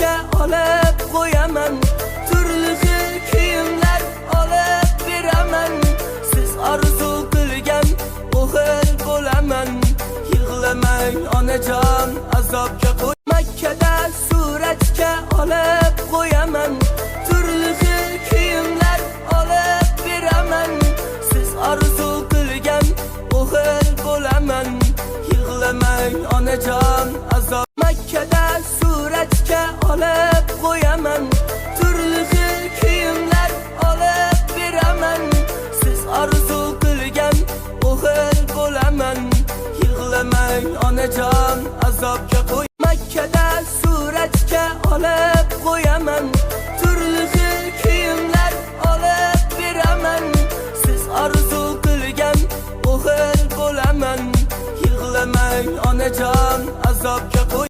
suratga olib qo'yaman, turli xil kiyimlar olib beraman. Siz orzu qilgan o'g'il bo'laman. Yig'lamang onajon, azobga qo'y. Makkada suratga olib qo'yaman, turli xil kiyimlar olib beraman. Siz orzu qilgan o'g'il bo'laman. Yig'lamang onajon, azob. Makkada suratga olib qo'yaman, turli xil kiyimlar olib beraman. Siz orzu qilgan o'g'il bo'laman. Yig'lamang onajon, azobga qo'y. Makkada suratga olib qo'yaman, turli xil kiyimlar olib beraman. Siz orzu qilgan o'g'il bo'laman. Yig'lamang onajon, azobga qo'y.